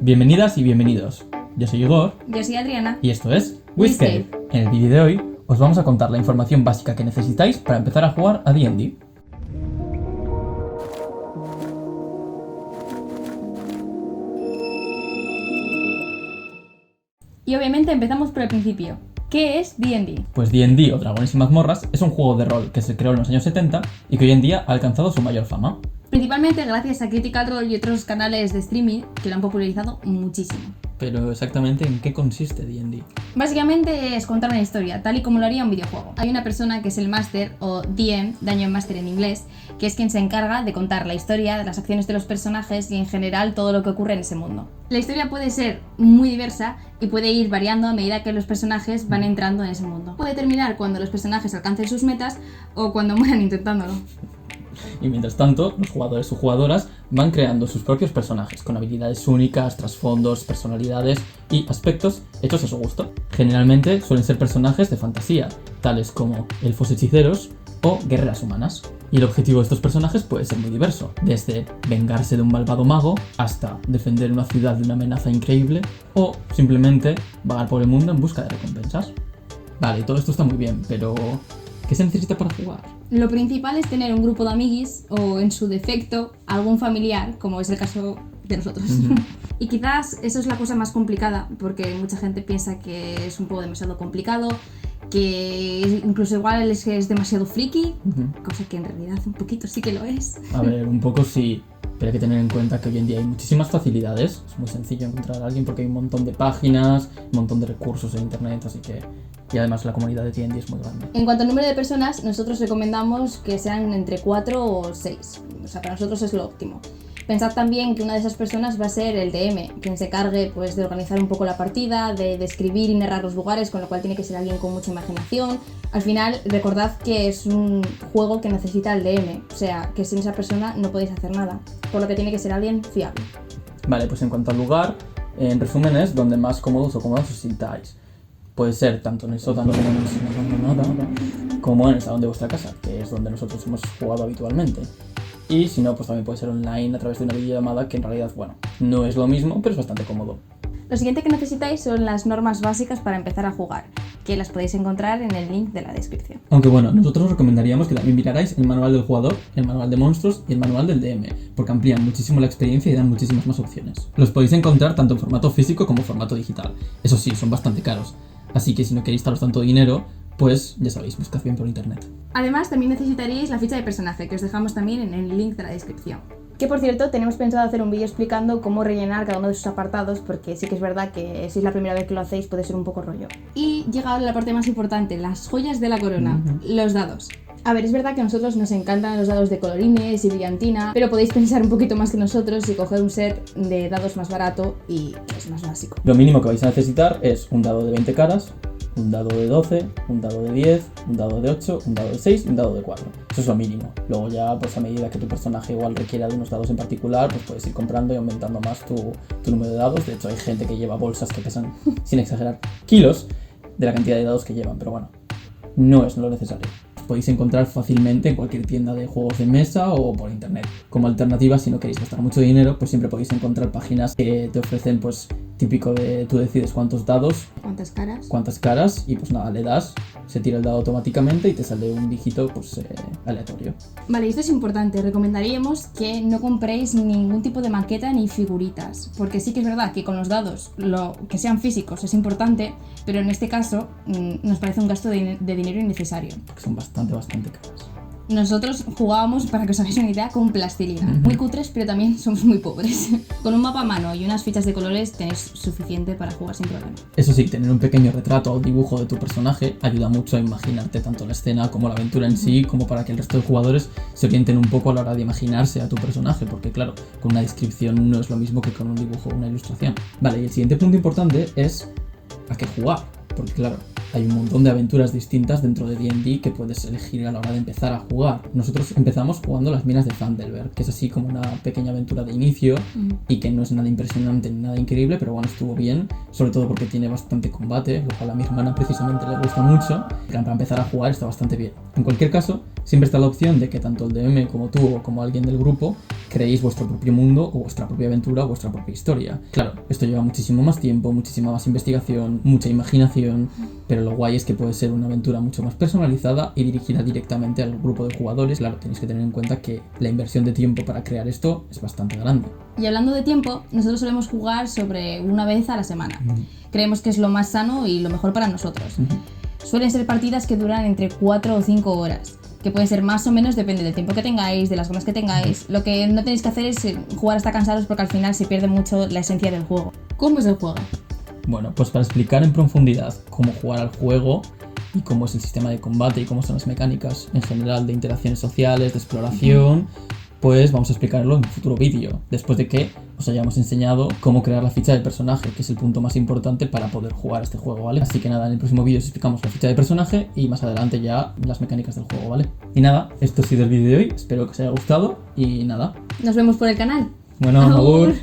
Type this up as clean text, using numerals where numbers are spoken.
Bienvenidas y bienvenidos. Yo soy Igor. Yo soy Adriana. Y esto es Whisker. En el vídeo de hoy os vamos a contar la información básica que necesitáis para empezar a jugar a D&D. Y obviamente empezamos por el principio. ¿Qué es D&D? Pues D&D o Dragones y Mazmorras es un juego de rol que se creó en los años 70 y que hoy en día ha alcanzado su mayor fama. Principalmente gracias a Critical Role y otros canales de streaming que lo han popularizado muchísimo. Pero exactamente ¿en qué consiste D&D? Básicamente es contar una historia, tal y como lo haría un videojuego. Hay una persona que es el Master, o DM, Dungeon Master en inglés, que es quien se encarga de contar la historia, las acciones de los personajes y en general todo lo que ocurre en ese mundo. La historia puede ser muy diversa y puede ir variando a medida que los personajes van entrando en ese mundo. Puede terminar cuando los personajes alcancen sus metas o cuando mueran intentándolo. Y mientras tanto, los jugadores o jugadoras van creando sus propios personajes con habilidades únicas, trasfondos, personalidades y aspectos hechos a su gusto. Generalmente suelen ser personajes de fantasía, tales como elfos hechiceros o guerreras humanas. Y el objetivo de estos personajes puede ser muy diverso, desde vengarse de un malvado mago hasta defender una ciudad de una amenaza increíble o simplemente vagar por el mundo en busca de recompensas. Vale, todo esto está muy bien, pero ¿qué se necesita para jugar? Lo principal es tener un grupo de amiguis o, en su defecto, algún familiar, como es el caso de nosotros. Y quizás eso es la cosa más complicada, porque mucha gente piensa que es un juego demasiado complicado, que incluso igual es demasiado friki, cosa que en realidad un poquito sí que lo es. A ver, un poco sí, pero hay que tener en cuenta que hoy en día hay muchísimas facilidades. Es muy sencillo encontrar a alguien porque hay un montón de páginas, un montón de recursos en internet, así que... Y además la comunidad de D&D es muy grande. En cuanto al número de personas, nosotros recomendamos que sean entre 4 o 6. O sea, para nosotros es lo óptimo. Pensad también que una de esas personas va a ser el DM, quien se cargue pues, de organizar un poco la partida, de describir y narrar los lugares, con lo cual tiene que ser alguien con mucha imaginación. Al final, recordad que es un juego que necesita el DM, o sea, que sin esa persona no podéis hacer nada, por lo que tiene que ser alguien fiable. Vale, pues en cuanto al lugar, en resumen es donde más cómodos o cómodas os sintáis. Puede ser tanto en el sótano como en el salón de vuestra casa, que es donde nosotros hemos jugado habitualmente. Y si no, pues también puede ser online a través de una videollamada, que en realidad, bueno, no es lo mismo, pero es bastante cómodo. Lo siguiente que necesitáis son las normas básicas para empezar a jugar, que las podéis encontrar en el link de la descripción. Aunque bueno, nosotros os recomendaríamos que también mirarais el manual del jugador, el manual de monstruos y el manual del DM, porque amplían muchísimo la experiencia y dan muchísimas más opciones. Los podéis encontrar tanto en formato físico como en formato digital. Eso sí, son bastante caros. Así que si no queréis daros tanto dinero, pues ya sabéis, buscad bien por internet. Además, también necesitaríais la ficha de personaje, que os dejamos también en el link de la descripción. Que por cierto, tenemos pensado hacer un vídeo explicando cómo rellenar cada uno de sus apartados, porque sí que es verdad que si es la primera vez que lo hacéis puede ser un poco rollo. Y llega ahora la parte más importante, las joyas de la corona, los dados. A ver, es verdad que a nosotros nos encantan los dados de colorines y brillantina, pero podéis pensar un poquito más que nosotros y coger un set de dados más barato y que es más básico. Lo mínimo que vais a necesitar es un dado de 20 caras, un dado de 12, un dado de 10, un dado de 8, un dado de 6 y un dado de 4. Eso es lo mínimo. Luego ya, pues a medida que tu personaje igual requiera de unos dados en particular, pues puedes ir comprando y aumentando más tu número de dados. De hecho, hay gente que lleva bolsas que pesan, sin exagerar, kilos de la cantidad de dados que llevan, pero bueno, no es lo necesario. Podéis encontrar fácilmente en cualquier tienda de juegos de mesa o por internet. Como alternativa, si no queréis gastar mucho dinero, pues siempre podéis encontrar páginas que te ofrecen, pues, típico de tú decides cuántos dados, cuántas caras y pues nada, le das, se tira el dado automáticamente y te sale un dígito pues aleatorio. Vale, esto es importante, recomendaríamos que no compréis ningún tipo de maqueta ni figuritas, porque sí que es verdad que con los dados, que sean físicos es importante, pero en este caso nos parece un gasto de dinero innecesario. Porque son bastante caras. Nosotros jugábamos, para que os hagáis una idea, con plastilina. Muy cutres, pero también somos muy pobres. Con un mapa a mano y unas fichas de colores tenéis suficiente para jugar sin problema. Eso sí, tener un pequeño retrato o dibujo de tu personaje ayuda mucho a imaginarte tanto la escena como la aventura en sí, como para que el resto de jugadores se orienten un poco a la hora de imaginarse a tu personaje, porque claro, con una descripción no es lo mismo que con un dibujo o una ilustración. Vale, y el siguiente punto importante es a qué jugar, porque claro, hay un montón de aventuras distintas dentro de D&D que puedes elegir a la hora de empezar a jugar. Nosotros empezamos jugando las minas de Thunderberg, que es así como una pequeña aventura de inicio y que no es nada impresionante ni nada increíble, pero bueno, estuvo bien, sobre todo porque tiene bastante combate, lo cual a mi hermana precisamente le gusta mucho. Para empezar a jugar está bastante bien. En cualquier caso, siempre está la opción de que tanto el DM como tú o como alguien del grupo creéis vuestro propio mundo o vuestra propia aventura o vuestra propia historia. Claro, esto lleva muchísimo más tiempo, muchísima más investigación, mucha imaginación, pero lo guay es que puede ser una aventura mucho más personalizada y dirigida directamente al grupo de jugadores. Claro, tenéis que tener en cuenta que la inversión de tiempo para crear esto es bastante grande. Y hablando de tiempo, nosotros solemos jugar sobre una vez a la semana. Creemos que es lo más sano y lo mejor para nosotros. Suelen ser partidas que duran entre 4 o 5 horas, que puede ser más o menos, depende del tiempo que tengáis, de las ganas que tengáis. Lo que no tenéis que hacer es jugar hasta cansaros porque al final se pierde mucho la esencia del juego. ¿Cómo es el juego? Bueno, pues para explicar en profundidad cómo jugar al juego y cómo es el sistema de combate y cómo son las mecánicas en general de interacciones sociales, de exploración, pues vamos a explicarlo en un futuro vídeo, después de que os hayamos enseñado cómo crear la ficha del personaje, que es el punto más importante para poder jugar a este juego, ¿vale? Así que nada, en el próximo vídeo os explicamos la ficha de personaje y más adelante ya las mecánicas del juego, ¿vale? Y nada, esto ha sido el vídeo de hoy, espero que os haya gustado y nada. Nos vemos por el canal. Bueno, agur.